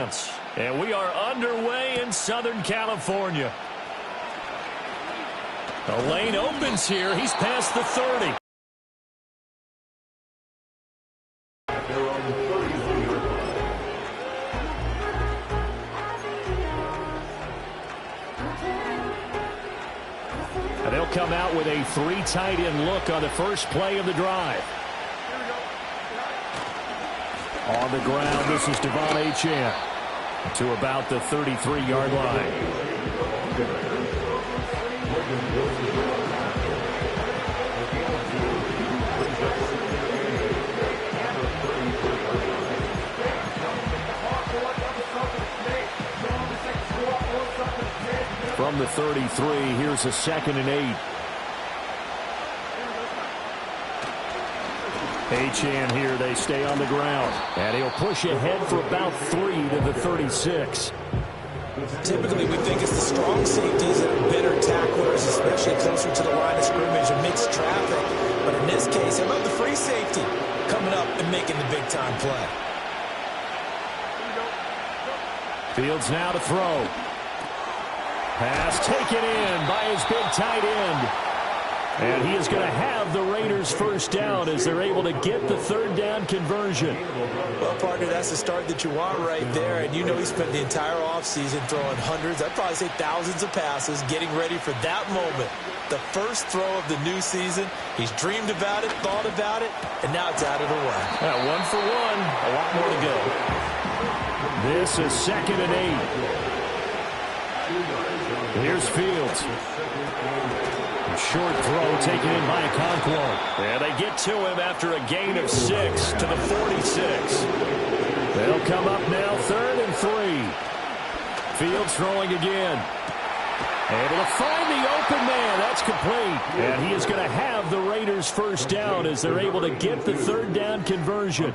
chance. And we are underway in Southern California. The lane opens here. He's past the 30. And they'll come out with a 3 tight end look on the first play of the drive. On the ground, this is Devon Achane to about the 33-yard line. From the 33, here's a 2nd and 8. Achane here, they stay on the ground. And he'll push ahead for about 3 to the 36. Typically, we think it's the strong safeties that are better tacklers, especially closer to the line of scrimmage amidst traffic. But in this case, how about the free safety coming up and making the big-time play? Fields now to throw. Pass taken in by his big tight end. And he is going to have the Raiders first down as they're able to get the 3rd down conversion. Well, partner, that's the start that you want right there. And you know he spent the entire offseason throwing hundreds, I'd probably say thousands of passes, getting ready for that moment. The first throw of the new season. He's dreamed about it, thought about it, and now it's out of the way. Yeah, 1 for 1. A lot more to go. This is 2nd and 8. Here's Fields. Short throw taken in by Okonkwo. And they get to him after a gain of 6 to the 46. They'll come up now 3rd and 3. Fields throwing again. Able to find the open man. That's complete. And he is going to have the Raiders first down as they're able to get the 3rd down conversion.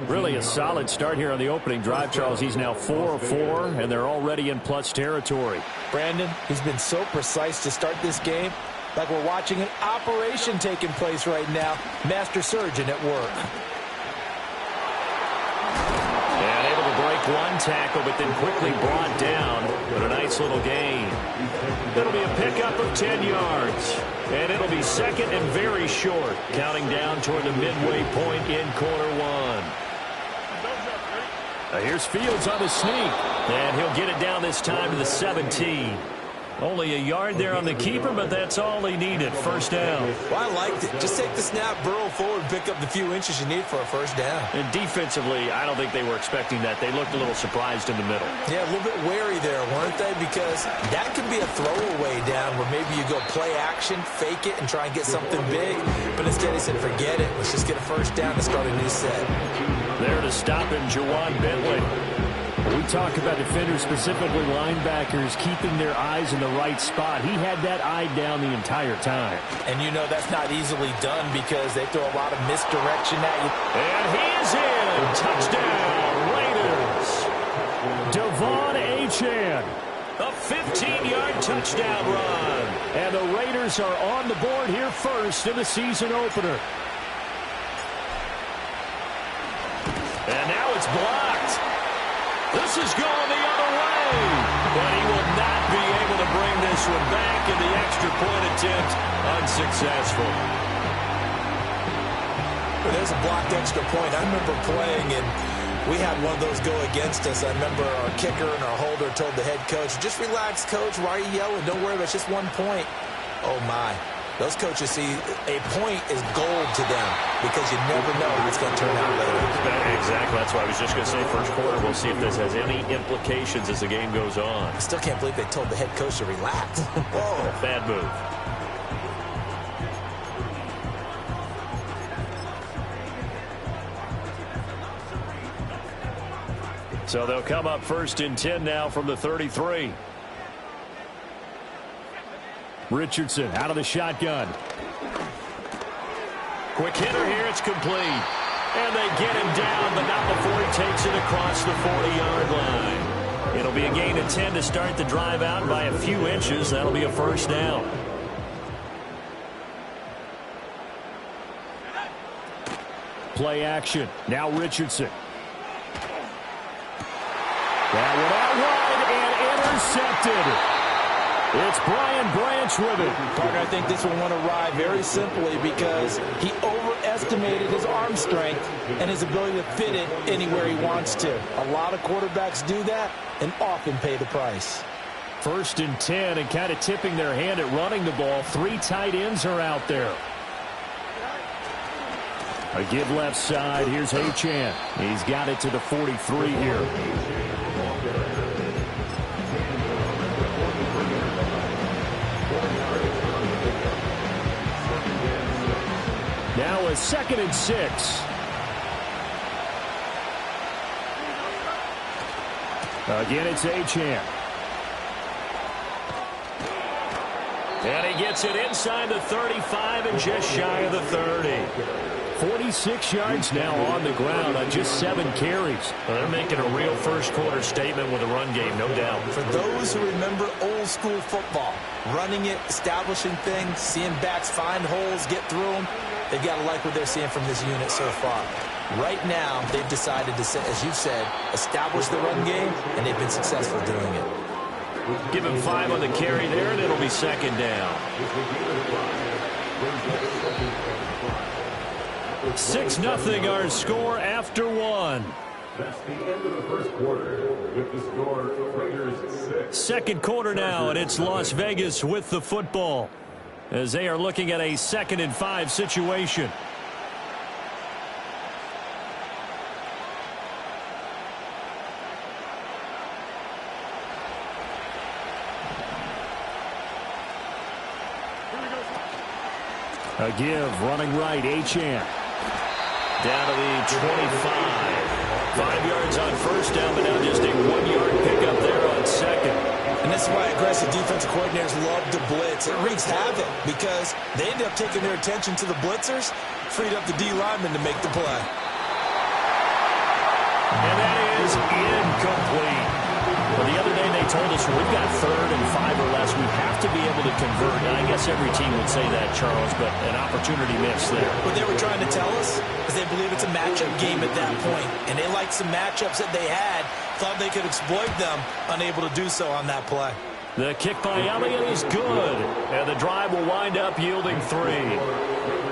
Really a solid start here on the opening drive, Charles. He's now 4 of 4, and they're already in plus territory. Brandon, he's been so precise to start this game. Like we're watching an operation taking place right now. Master surgeon at work. And able to break 1 tackle, but then quickly brought down. But a nice little gain. It'll be a pickup of 10 yards. And it'll be 2nd and very short, counting down toward the midway point in quarter 1. Here's Fields on the sneak. And he'll get it down this time to the 17. Only a yard there on the keeper, but that's all he needed. First down. Well, I liked it. Just take the snap, burrow forward, pick up the few inches you need for a first down. And defensively, I don't think they were expecting that. They looked a little surprised in the middle. Yeah, a little bit wary there, weren't they? Because that could be a throwaway down where maybe you go play action, fake it, and try and get something big. But instead, he said, forget it. Let's just get a first down and start a new set. There to stop him, Jawan Bentley. We talk about defenders, specifically linebackers, keeping their eyes in the right spot. He had that eye down the entire time. And you know that's not easily done because they throw a lot of misdirection at you. And he is in. Touchdown, Raiders. Devon Achane. A 15-yard touchdown run. And the Raiders are on the board here first in the season opener. And now it's blocked. This is going the other way. But he will not be able to bring this one back, and the extra point attempt unsuccessful. Well, there's a blocked extra point. I remember playing, and we had one of those go against us. I remember our kicker and our holder told the head coach, just relax, coach. Why are you yelling? Don't worry about it. It's just 1 point. Oh, my. Those coaches see a point is gold to them because you never know how it's going to turn out later. Exactly. That's why I was just going to say first quarter. We'll see if this has any implications as the game goes on. I still can't believe they told the head coach to relax. Whoa. Bad move. So they'll come up 1st and 10 now from the 33. Richardson out of the shotgun. Quick hitter here. It's complete. And they get him down, but not before he takes it across the 40-yard line. It'll be a gain of 10 to start the drive out by a few inches. That'll be a first down. Play action. Now Richardson. That one out wide and intercepted. It's Brian Branch with it. Parker, I think this one went awry very simply because he overestimated his arm strength and his ability to fit it anywhere he wants to. A lot of quarterbacks do that and often pay the price. 1st and 10, and kind of tipping their hand at running the ball. 3 tight ends are out there. A give left side. Here's Achan. He's got it to the 43 here. Now a 2nd and 6. Again, it's Achan. And he gets it inside the 35 and just shy of the 30. 46 yards now on the ground on just 7 carries. Well, they're making a real first-quarter statement with a run game, no doubt. For those who remember old-school football, running it, establishing things, seeing backs find holes, get through them, they've got to like what they're seeing from this unit so far. Right now, they've decided to, as you've said, establish the run game, and they've been successful doing it. Give him 5 on the carry there, and it'll be 2nd down. 6-0 our score after 1. That's the end of the first quarter with the score Raiders 6. 2nd quarter now, and it's Las Vegas with the football as they are looking at a 2nd and 5 situation. A give, running right, Achan. Down to the 25. 5 yards on 1st down, but now just a 1-yard pickup there on 2nd. And this is why aggressive defensive coordinators love to blitz. It wreaks havoc because they end up taking their attention to the blitzers, freed up the D lineman to make the play. And that is incomplete. Well, the other day they told us we've got 3rd and 5 or less. We have to be able to convert. And I guess every team would say that, Charles, but an opportunity missed there. What they were trying to tell us is they believe it's a matchup game at that point. And they liked some matchups that they had, thought they could exploit them, unable to do so on that play. The kick by Elliott is good. And the drive will wind up yielding 3.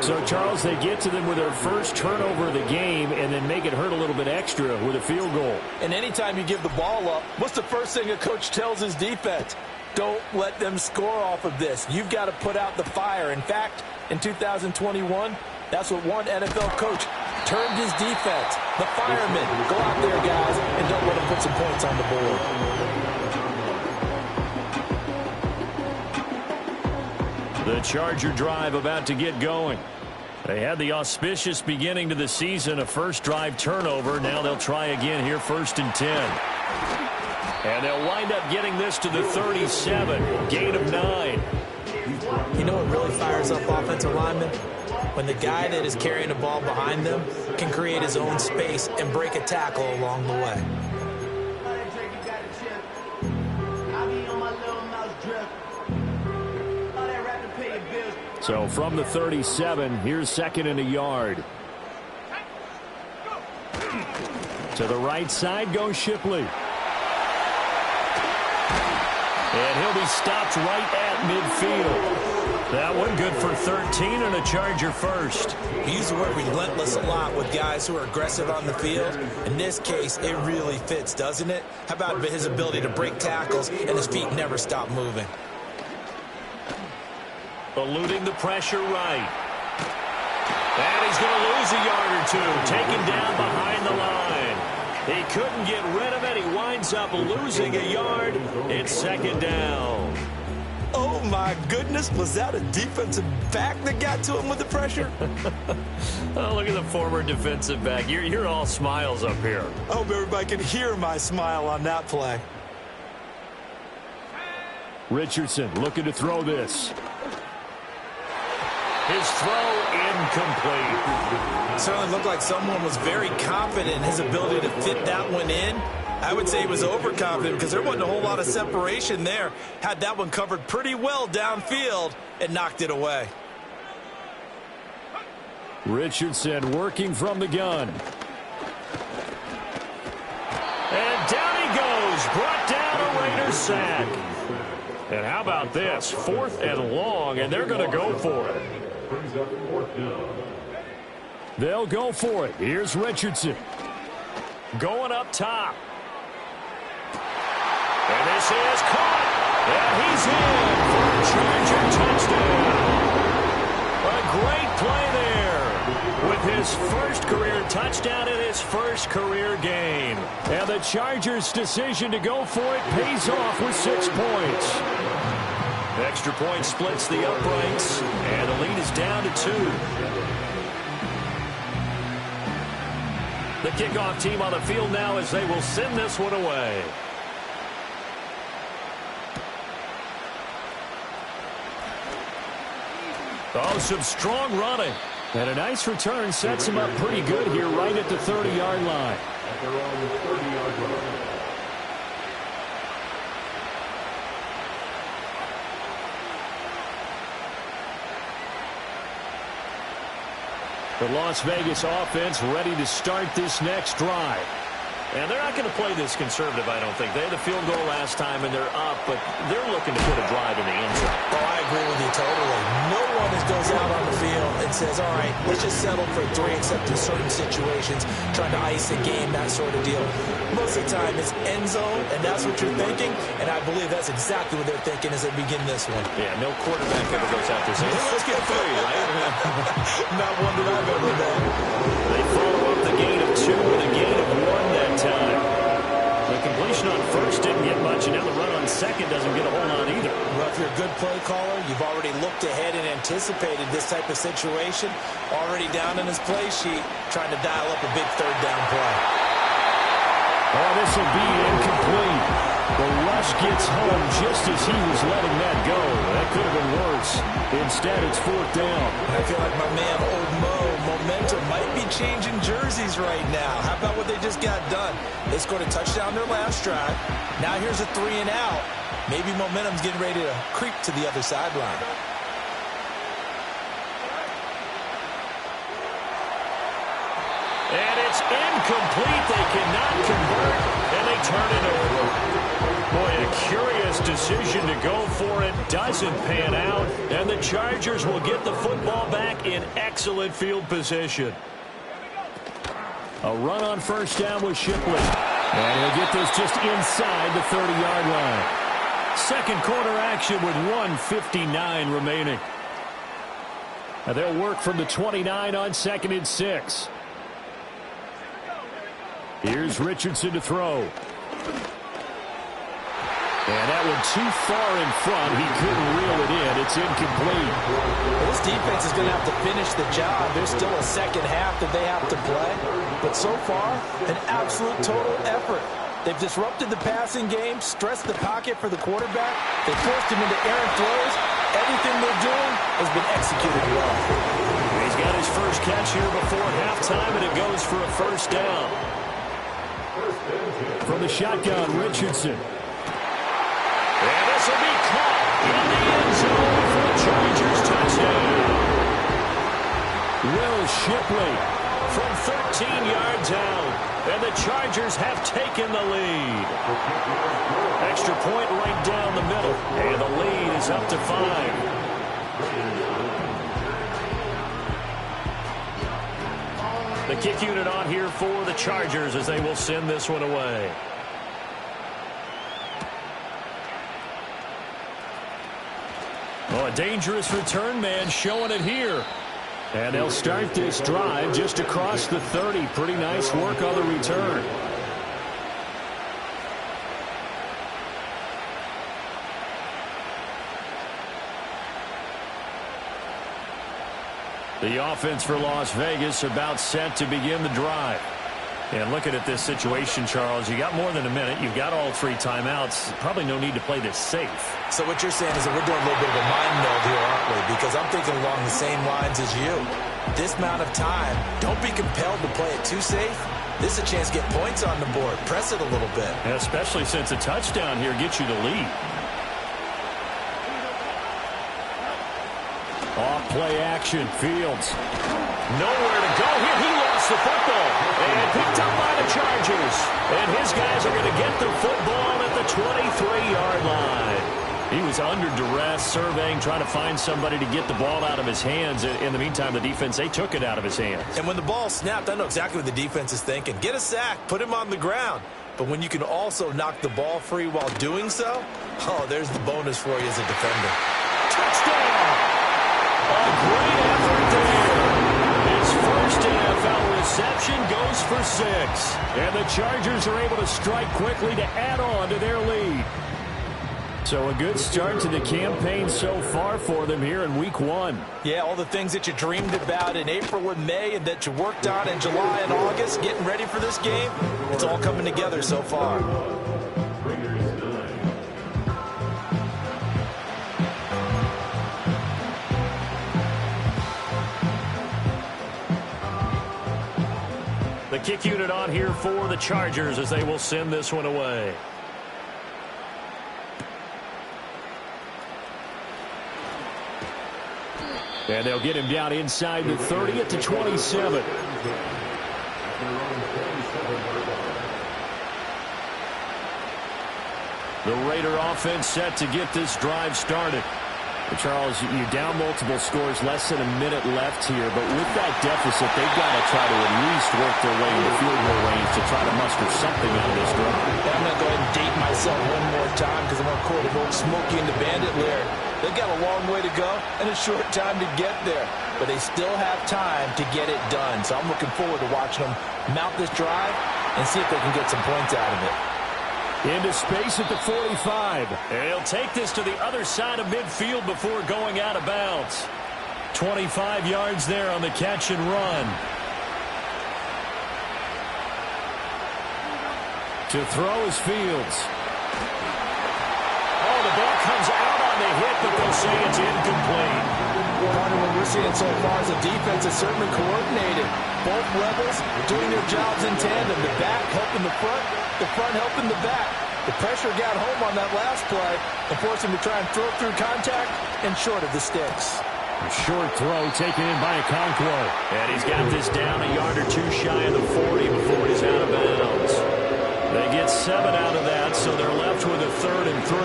So, Charles, they get to them with their first turnover of the game and then make it hurt a little bit extra with a field goal. And anytime you give the ball up, what's the first thing a coach tells his defense? Don't let them score off of this. You've got to put out the fire. In fact, in 2021, that's what one NFL coach termed his defense. The firemen. Go out there, guys, and don't let them put some points on the board. The Charger drive about to get going. They had the auspicious beginning to the season, a first drive turnover. Now they'll try again here, 1st and 10. And they'll wind up getting this to the 37, gain of 9. You know what really fires up offensive linemen? When the guy that is carrying the ball behind them can create his own space and break a tackle along the way. So from the 37, here's 2nd and a yard. To the right side goes Shipley. And he'll be stopped right at midfield. That one good for 13 and a Charger first. We use the word relentless a lot with guys who are aggressive on the field. In this case, it really fits, doesn't it? How about his ability to break tackles and his feet never stop moving? Eluding the pressure right. And he's going to lose a yard or 2. Taken down behind the line. He couldn't get rid of it. He winds up losing a yard. It's 2nd down. Oh, my goodness. Was that a defensive back that got to him with the pressure? Oh, look at the former defensive back. You're all smiles up here. I hope everybody can hear my smile on that play. Richardson looking to throw this. His throw incomplete. It certainly looked like someone was very confident in his ability to fit that one in. I would say he was overconfident because there wasn't a whole lot of separation there. Had that one covered pretty well downfield and knocked it away. Richardson working from the gun. And down he goes brought down, a Raiders sack. And how about this? 4th and long, and they're going to go for it. They'll go for it. Here's Richardson. Going up top. And this is caught. And he's in for a Charger touchdown. A great play there with his first career touchdown in his first career game. And the Chargers' decision to go for it pays off with 6 points. Extra point splits the uprights, and the lead is down to 2. The kickoff team on the field now as they will send this one away. Oh, some strong running. And a nice return sets him up pretty good here right at the 30-yard line. They're on the 30-yard line. The Las Vegas offense ready to start this next drive. And they're not going to play this conservative, I don't think. They had the field goal last time, and they're up, but they're looking to put a drive in the end zone. Oh, I agree with you totally. No one goes out on the field and says, all right, let's just settle for 3, except in certain situations, trying to ice a game, that sort of deal. Most of the time, it's end zone, and that's what you're thinking, and I believe that's exactly what they're thinking as they begin this one. Yeah, no quarterback ever goes out there saying, hey, let's get 3, right? Not one that I've ever known. They follow up the gain of 2 with a gain of 1 that time. The completion on first didn't get much, and now the run on second doesn't get a whole lot either. Well, if you're a good play caller, you've already looked ahead and anticipated this type of situation, already down in his play sheet, trying to dial up a big 3rd down play. Oh, this will be incomplete. The rush gets home just as he was letting that go. That could have been worse. Instead, it's 4th down. And I feel like my man, Old Mo, momentum might be changing jerseys right now. How about what they just got done? They scored a touchdown their last drive. Now here's a 3 and out. Maybe momentum's getting ready to creep to the other sideline. And it's incomplete. They cannot convert, and they turn it over. Boy, a curious decision to go for it. Doesn't pan out, and the Chargers will get the football back in excellent field position. A run on first down with Shipley. And he'll get this just inside the 30-yard line. Second quarter action with 1:59 remaining. And they'll work from the 29 on 2nd and 6. Here's Richardson to throw. And that one too far in front. He couldn't reel it in. It's incomplete. This defense is going to have to finish the job. There's still a second half that they have to play. But so far, an absolute total effort. They've disrupted the passing game, stressed the pocket for the quarterback. They forced him into errant throws. Everything they're doing has been executed well. He's got his first catch here before halftime, and it goes for a first down. From the shotgun, Richardson. And this will be caught in the end zone for the Chargers touchdown. Will Shipley from 13 yards out, and the Chargers have taken the lead. Extra point right down the middle, and the lead is up to 5. The kick unit on here for the Chargers as they will send this one away. Oh, a dangerous return man showing it here. And they'll start this drive just across the 30. Pretty nice work on the return. The offense for Las Vegas about set to begin the drive. And looking at this situation, Charles, you got more than a minute. You've got all 3 timeouts. Probably no need to play this safe. So what you're saying is that we're doing a little bit of a mind meld here, aren't we? Because I'm thinking along the same lines as you. This amount of time, don't be compelled to play it too safe. This is a chance to get points on the board. Press it a little bit. And especially since a touchdown here gets you the lead. Off play action, Fields. Nowhere to go here. He lost the football. And picked up by the Chargers. And his guys are going to get the football, and 23-yard line. He was under duress, surveying, trying to find somebody to get the ball out of his hands. In the meantime, the defense, they took it out of his hands. And when the ball snapped, I know exactly what the defense is thinking. Get a sack, put him on the ground. But when you can also knock the ball free while doing so, oh, there's the bonus for you as a defender. Touchdown! A great effort there. His first NFL reception goes for 6. And the Chargers are able to strike quickly to add on to their lead. So a good start to the campaign so far for them here in week 1. Yeah, all the things that you dreamed about in April and May and that you worked on in July and August, getting ready for this game, it's all coming together so far. The kick unit on here for the Chargers as they will send this one away. And they'll get him down inside the 30 at the 27. The Raider offense set to get this drive started. Charles, you're down multiple scores, less than a minute left here, but with that deficit, they've got to try to at least work their way into field goal range to try to muster something out of this drive. I'm going to go ahead and date myself one more time because I'm going to quote an old Smokey and the Bandit lyric. They've got a long way to go and a short time to get there, but they still have time to get it done. So I'm looking forward to watching them mount this drive and see if they can get some points out of it. Into space at the 45. And he'll take this to the other side of midfield before going out of bounds. 25 yards there on the catch and run. To throw is Fields. Oh, the ball comes out on the hit, but they'll say it's incomplete. Partner, what we're seeing so far is the defense is certainly coordinated. Both rebels doing their jobs in tandem. The back helping the front helping the back. The pressure got home on that last play and forced him to try and throw through contact and short of the sticks. A short throw taken in by Okonkwo. And he's got this down a yard or two shy of the 40 before he's out of bounds. They get 7 out of that, so they're left with a 3rd and 3.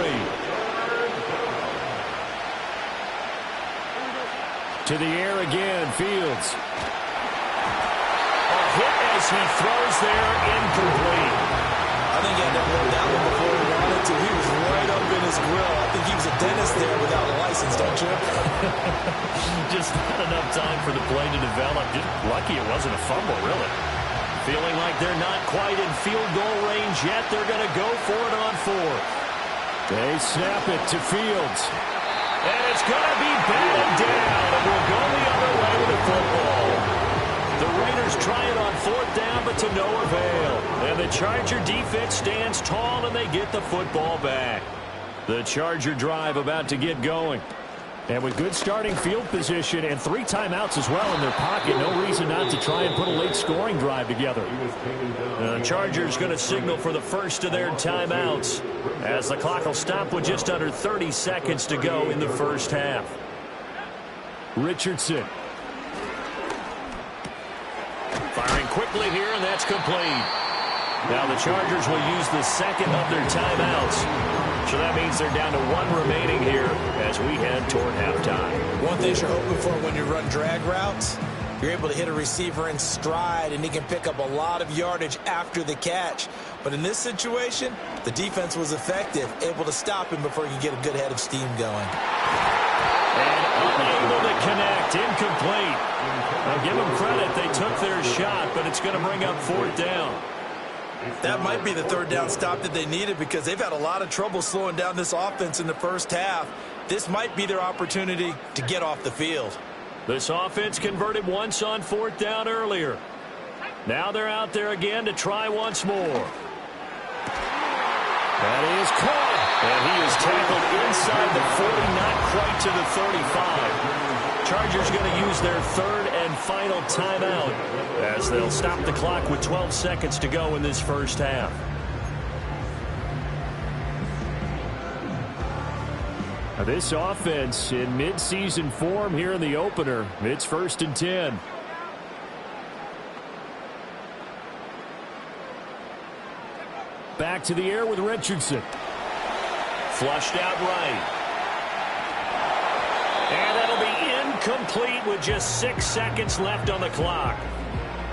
To the air again, Fields. A hit as he throws there, incomplete. I think he had to hold that one before he wanted to. He was right up in his grill. I think he was a dentist there without a license, don't you? Just not enough time for the play to develop. Just lucky it wasn't a fumble, really. Feeling like they're not quite in field goal range yet. They're going to go for it on 4th. They snap it to Fields. And it's going to be batted down, and we'll go the other way with the football. The Raiders try it on 4th down, but to no avail. And the Charger defense stands tall, and they get the football back. The Charger drive about to get going. And with good starting field position and 3 timeouts as well in their pocket, no reason not to try and put a late scoring drive together. The Chargers going to signal for the first of their timeouts as the clock will stop with just under 30 seconds to go in the first half. Richardson. Firing quickly here, and that's complete. Now the Chargers will use the second of their timeouts. So that means they're down to 1 remaining here as we head toward halftime. One thing you're hoping for when you run drag routes, you're able to hit a receiver in stride, and he can pick up a lot of yardage after the catch. But in this situation, the defense was effective, able to stop him before he could get a good head of steam going. And unable to connect, incomplete. Now give them credit, they took their shot, but it's going to bring up 4th down. That might be the 3rd down stop that they needed because they've had a lot of trouble slowing down this offense in the first half. This might be their opportunity to get off the field. This offense converted once on 4th down earlier. Now they're out there again to try once more. That is caught. And he is tackled inside the 40, not quite to the 35. Chargers going to use their 3rd and final timeout as they'll stop the clock with 12 seconds to go in this first half. Now this offense in midseason form here in the opener. It's 1st and 10. Back to the air with Richardson. Flushed out right. And that'll be incomplete with just 6 seconds left on the clock.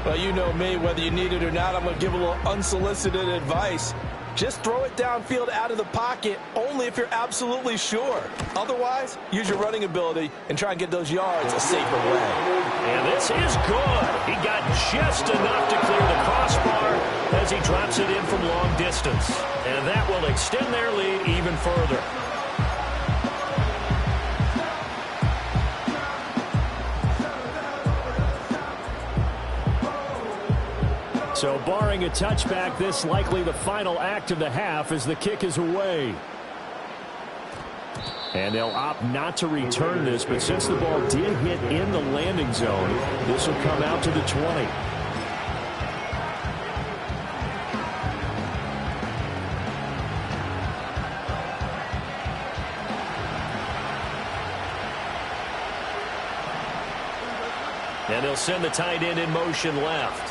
Well, you know me, whether you need it or not, I'm going to give a little unsolicited advice. Just throw it downfield out of the pocket only if you're absolutely sure. Otherwise, use your running ability and try and get those yards a safer way. And this is good. He got just enough to clear the crossbar as he drops it in from long distance. And that will extend their lead even further. So barring a touchback, this likely the final act of the half as the kick is away. And they'll opt not to return this, but since the ball did hit in the landing zone, this will come out to the 20. And they'll send the tight end in motion left.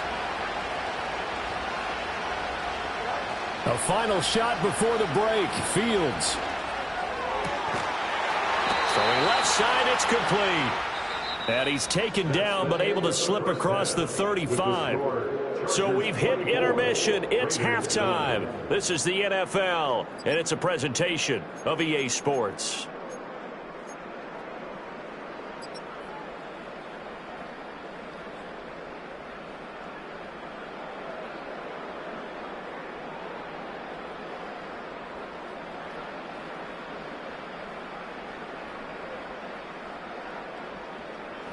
A final shot before the break. Fields. Throwing left side, it's complete. And he's taken down, but able to slip across the 35. So we've hit intermission. It's halftime. This is the NFL, and it's a presentation of EA Sports.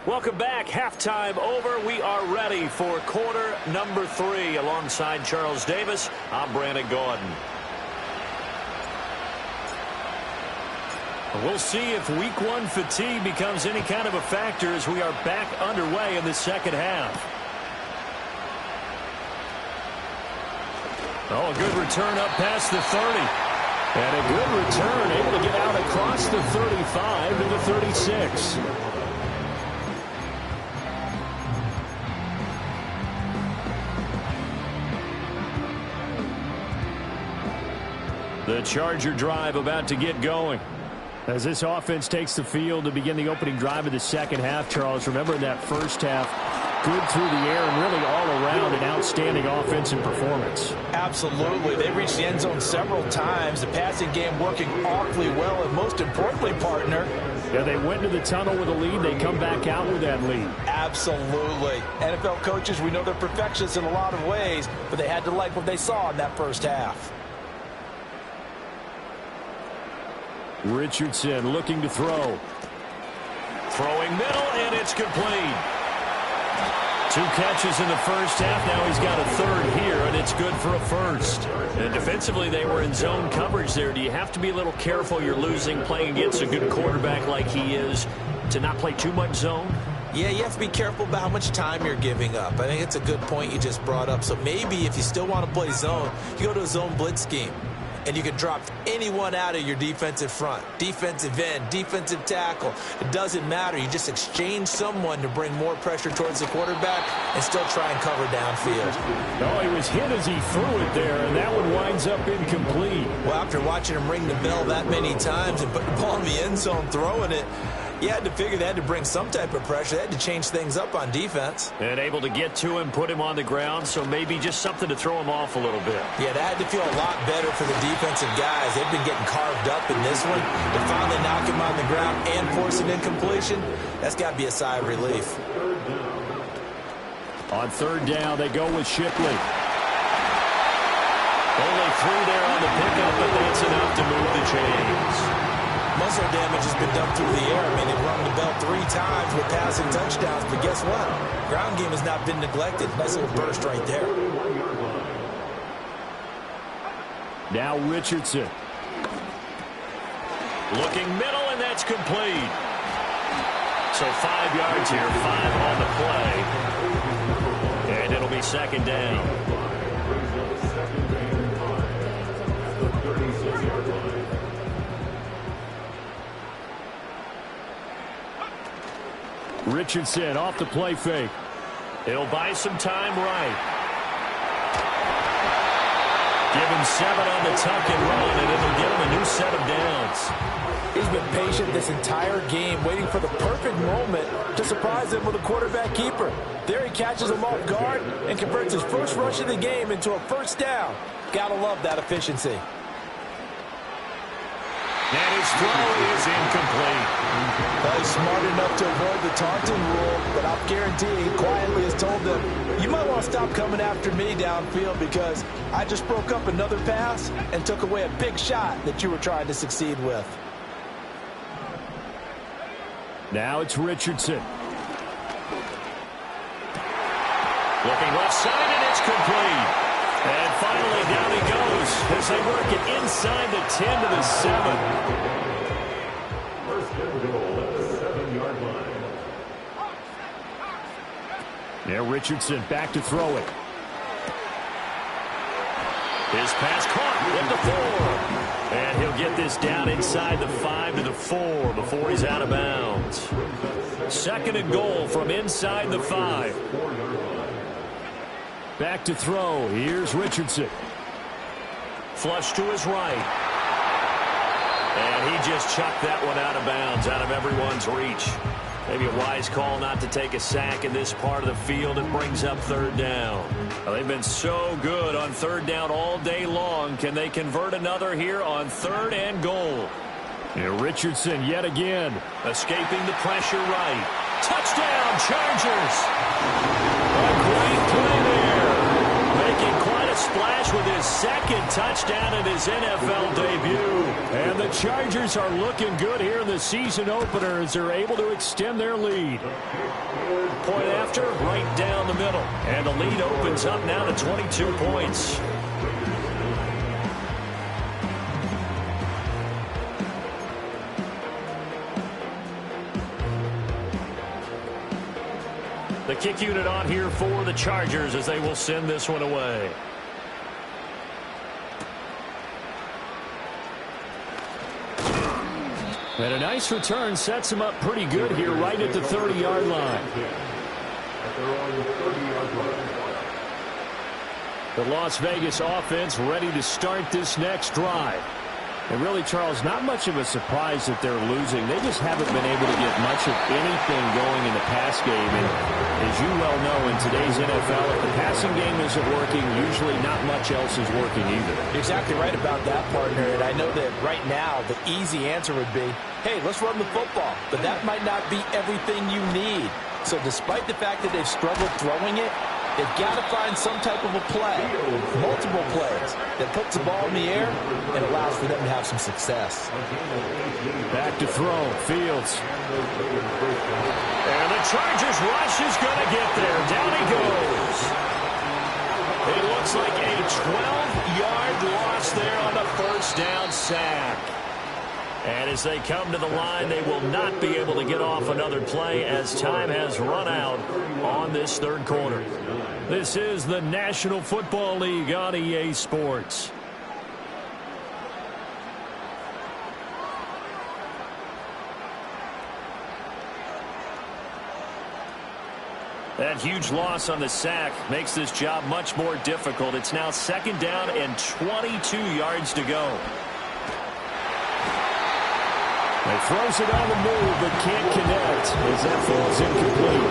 Welcome back. Halftime over. We are ready for quarter number 3. Alongside Charles Davis, I'm Brandon Gordon. We'll see if week 1 fatigue becomes any kind of a factor as we are back underway in the second half. Oh, a good return up past the 30. And a good return, able to get out across the 35 to the 36. The Charger drive about to get going. As this offense takes the field to begin the opening drive of the second half, Charles, remember in that first half, good through the air and really all around an outstanding offensive performance. Absolutely. They reached the end zone several times. The passing game working awfully well, and most importantly, partner, yeah, they went to the tunnel with a lead. They come back out with that lead. Absolutely. NFL coaches, we know they're perfectionists in a lot of ways, but they had to like what they saw in that first half. Richardson looking to throw. Throwing middle, and it's complete. 2 catches in the first half. Now he's got a third here, and it's good for a first. And defensively, they were in zone coverage there. Do you have to be a little careful? You're losing, playing against a good quarterback like he is, to not play too much zone? Yeah, you have to be careful about how much time you're giving up. I think it's a good point you just brought up. So maybe if you still want to play zone, you go to a zone blitz scheme. And you can drop anyone out of your defensive front, defensive end, defensive tackle. It doesn't matter. You just exchange someone to bring more pressure towards the quarterback and still try and cover downfield. No, he was hit as he threw it there, and that one winds up incomplete. Well, after watching him ring the bell that many times and put the ball in the end zone throwing it, you had to figure they had to bring some type of pressure. They had to change things up on defense. And able to get to him, put him on the ground, so maybe just something to throw him off a little bit. Yeah, that had to feel a lot better for the defensive guys. They've been getting carved up in this one. To finally knock him on the ground and force an incompletion, that's got to be a sigh of relief. On third down, they go with Shipley. Only 3 there on the pickup, but that's enough to move the chains. Muscle damage has been done through the air. I mean, they've rung the bell 3 times with passing touchdowns, but guess what? Ground game has not been neglected. Nice little burst right there. Now Richardson. Looking middle, and that's complete. So 5 yards here, 5 on the play. And it'll be second down. Richardson off the play fake. He'll buy some time right. Give him 7 on the tuck and run, and it'll get him a new set of downs. He's been patient this entire game, waiting for the perfect moment to surprise him with a quarterback keeper. There he catches him off guard and converts his first rush of the game into a first down. Gotta love that efficiency. And his throw is incomplete. Well, he's smart enough to avoid the taunting rule, but I'll guarantee he quietly has told them, you might want to stop coming after me downfield because I just broke up another pass and took away a big shot that you were trying to succeed with. Now it's Richardson. Looking left side, and it's complete. And finally, down he goes as they work it inside the 10 to the 7. First and goal at the 7-yard line. Now Richardson back to throw it. His pass caught at the 4. And he'll get this down inside the 5 to the 4 before he's out of bounds. Second and goal from inside the 5. Back to throw. Here's Richardson. Flush to his right. And he just chucked that one out of bounds, out of everyone's reach. Maybe a wise call not to take a sack in this part of the field. It brings up third down. Well, they've been so good on third down all day long. Can they convert another here on third and goal? Here Richardson yet again. Escaping the pressure right. Touchdown, Chargers! A great play there. Making quite a splash with his second touchdown in his NFL debut. And the Chargers are looking good here in the season opener as they're able to extend their lead. Point after, right down the middle. And the lead opens up now to 22 points. The kick unit on here for the Chargers as they will send this one away. And a nice return sets him up pretty good here right at the 30-yard line. The Las Vegas offense ready to start this next drive. And really, Charles, not much of a surprise that they're losing. They just haven't been able to get much of anything going in the pass game. And as you well know, in today's NFL, if the passing game isn't working, usually not much else is working either. You're exactly right about that, partner. And I know that right now the easy answer would be, hey, let's run the football. But that might not be everything you need. So despite the fact that they've struggled throwing it, they've got to find some type of a play, multiple plays, that puts the ball in the air and allows for them to have some success. Back to throw, Fields. And the Chargers rush is going to get there. Down he goes. It looks like a 12-yard loss there on the first down sack. And as they come to the line, they will not be able to get off another play as time has run out on this third quarter. This is the National Football League on EA Sports. That huge loss on the sack makes this job much more difficult. It's now second down and 22 yards to go. He throws it on the move, but can't connect as that falls incomplete.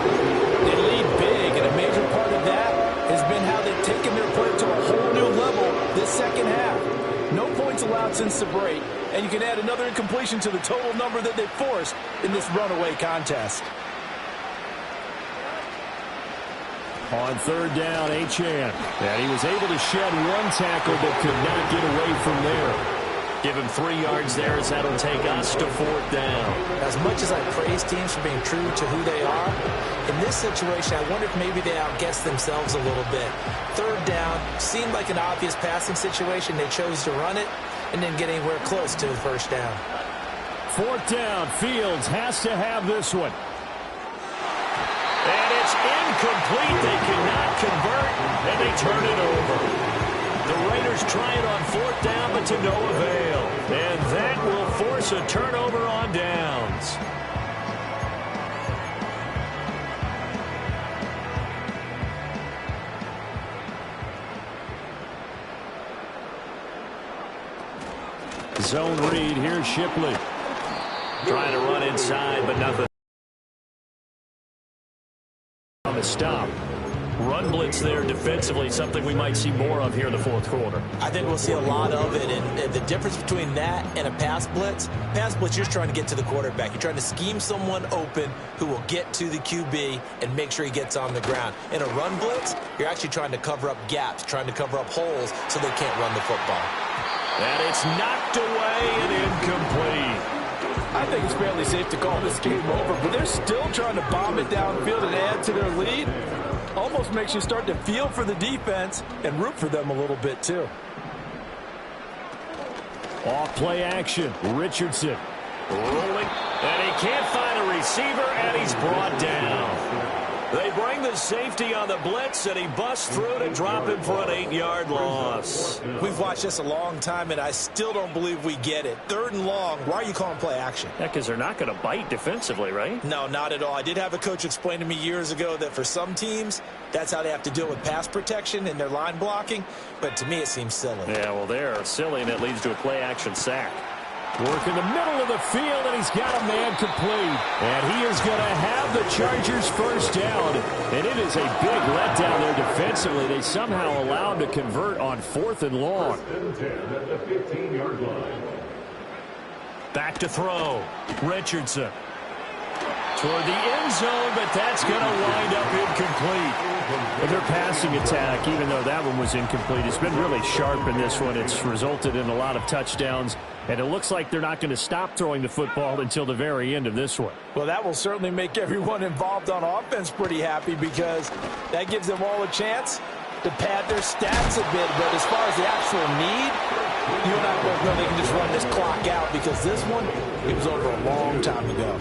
They lead big, and a major part of that has been how they've taken their play to a whole new level this second half. No points allowed since the break, and you can add another incompletion to the total number that they forced in this runaway contest. On third down, Achane. And he was able to shed one tackle, but could not get away from there. Give him 3 yards there as that'll take us to fourth down. As much as I praise teams for being true to who they are, in this situation, I wonder if maybe they outguessed themselves a little bit. Third down seemed like an obvious passing situation. They chose to run it and didn't get anywhere close to the first down. Fourth down, Fields has to have this one. And it's incomplete. They cannot convert, and they turn it over. The Raiders try it on fourth down, but to no avail. And that will force a turnover on downs. Zone read, here's Shipley. Trying to run inside, but nothing on the stop. Run blitz there defensively, something we might see more of here in the fourth quarter. I think we'll see a lot of it, and the difference between that and a pass blitz, you're just trying to get to the quarterback. You're trying to scheme someone open who will get to the QB and make sure he gets on the ground. In a run blitz, you're actually trying to cover up gaps, trying to cover up holes so they can't run the football. And it's knocked away and incomplete. I think it's fairly safe to call this game over, but they're still trying to bomb it downfield and add to their lead. Almost makes you start to feel for the defense and root for them a little bit, too. Off play action. Richardson. Rolling. And he can't find a receiver, and he's brought down. They bring the safety on the blitz, and he busts through to drop him for an 8-yard loss. We've watched this a long time, and I still don't believe we get it. 3rd and long, why are you calling play action? Yeah, because they're not going to bite defensively, right? No, not at all. I did have a coach explain to me years ago that for some teams, that's how they have to deal with pass protection and their line blocking. But to me, it seems silly. Yeah, well, they're silly, and it leads to a play action sack. Work in the middle of the field, and he's got a man complete. And he is going to have the Chargers first down. And it is a big letdown there defensively. They somehow allow him to convert on 4th and long. Back to throw. Richardson. Toward the end zone, but that's going to wind up incomplete. But their passing attack, even though that one was incomplete, has been really sharp in this one. It's resulted in a lot of touchdowns, and it looks like they're not going to stop throwing the football until the very end of this one. Well, that will certainly make everyone involved on offense pretty happy because that gives them all a chance to pad their stats a bit. But as far as the actual need, you and I both know they can just run this clock out because this one, it was over a long time ago.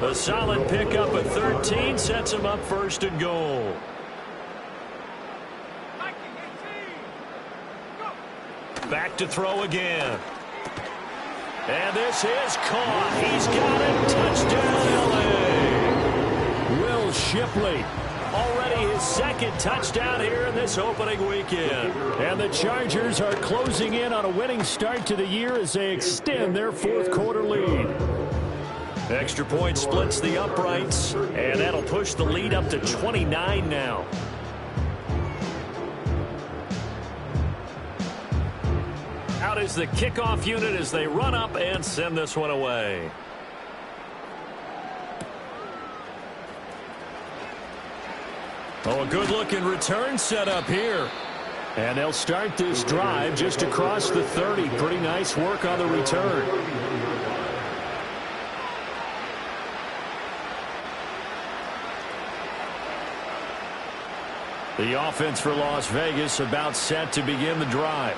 A solid pickup at 13 sets him up 1st and goal. Back to throw again. And this is caught. He's got it. Touchdown, LA. Will Shipley. Already his 2nd touchdown here in this opening weekend. And the Chargers are closing in on a winning start to the year as they extend their 4th quarter lead. Extra point splits the uprights, and that'll push the lead up to 29 now. Out is the kickoff unit as they run up and send this one away. Oh, a good-looking return setup here. And they'll start this drive just across the 30. Pretty nice work on the return. The offense for Las Vegas about set to begin the drive.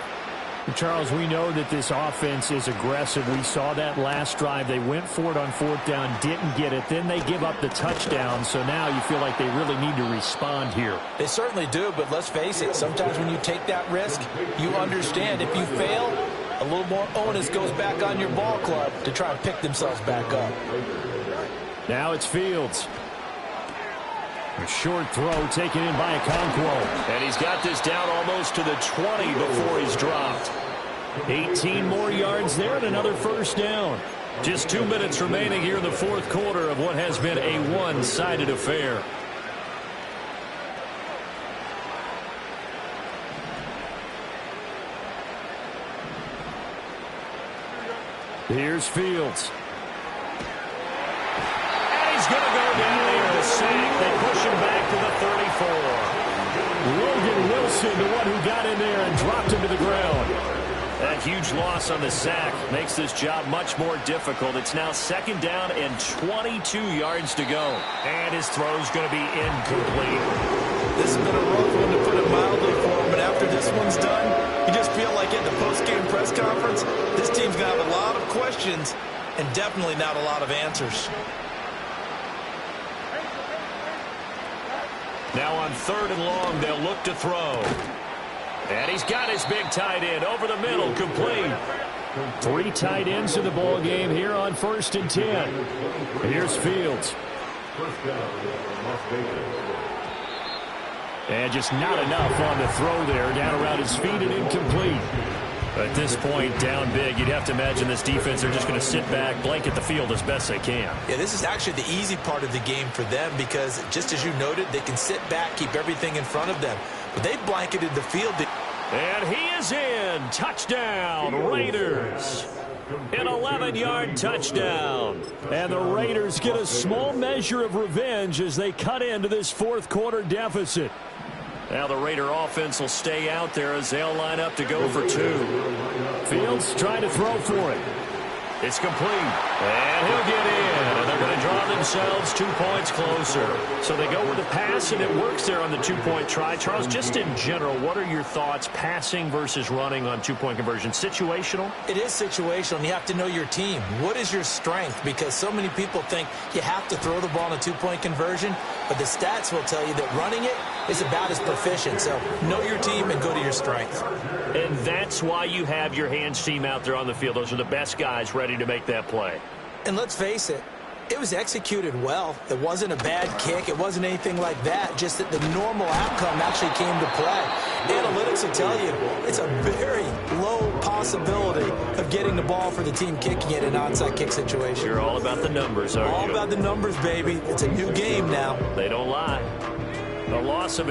Charles, we know that this offense is aggressive. We saw that last drive. They went for it on 4th down, didn't get it. Then they give up the touchdown. So now you feel like they really need to respond here. They certainly do, but let's face it. Sometimes when you take that risk, you understand if you fail, a little more onus goes back on your ball club to try and pick themselves back up. Now it's Fields. A short throw taken in by Okonkwo. And he's got this down almost to the 20 before he's dropped. 18 more yards there and another 1st down. Just 2 minutes remaining here in the 4th quarter of what has been a one-sided affair. Here's Fields. And he's going to go down there to sack. They push him back to the 34. Logan Wilson, the one who got in there and dropped him to the ground. That huge loss on the sack makes this job much more difficult. It's now 2nd down and 22 yards to go. And his throw's going to be incomplete. This has been a rough one to put it mildly for him, but after this one's done, you just feel like at the post-game press conference, this team's going to have a lot of questions and definitely not a lot of answers. Now on 3rd and long, they'll look to throw. And he's got his big tight end over the middle, complete. 3 tight ends in the ball game here on 1st and 10. Here's Fields. And just not enough on the throw there, down around his feet and incomplete. At this point, down big, you'd have to imagine this defense, they're just going to sit back, blanket the field as best they can. Yeah, this is actually the easy part of the game for them because, just as you noted, they can sit back, keep everything in front of them. But they blanketed the field. And he is in. Touchdown, Raiders. An 11-yard touchdown. And the Raiders get a small measure of revenge as they cut into this fourth quarter deficit. Now the Raider offense will stay out there as they'll line up to go for 2. Fields trying to throw for it. It's complete. And he'll get in. And they're going to draw themselves 2 points closer. So they go with the pass, and it works there on the 2-point try. Charles, just in general, what are your thoughts passing versus running on 2-point conversion? Situational? It is situational, and you have to know your team. What is your strength? Because so many people think you have to throw the ball in a 2-point conversion, but the stats will tell you that running it is about as proficient. So know your team and go to your strength. And that's why you have your hands team out there on the field. Those are the best guys ready to make that play. And let's face it, it was executed well. It wasn't a bad kick. It wasn't anything like that. Just that the normal outcome actually came to play. Analytics will tell you it's a very low possibility of getting the ball for the team kicking it in an onside kick situation. You're all about the numbers, aren't you? All about the numbers, baby. It's a new game now. They don't lie. The loss of a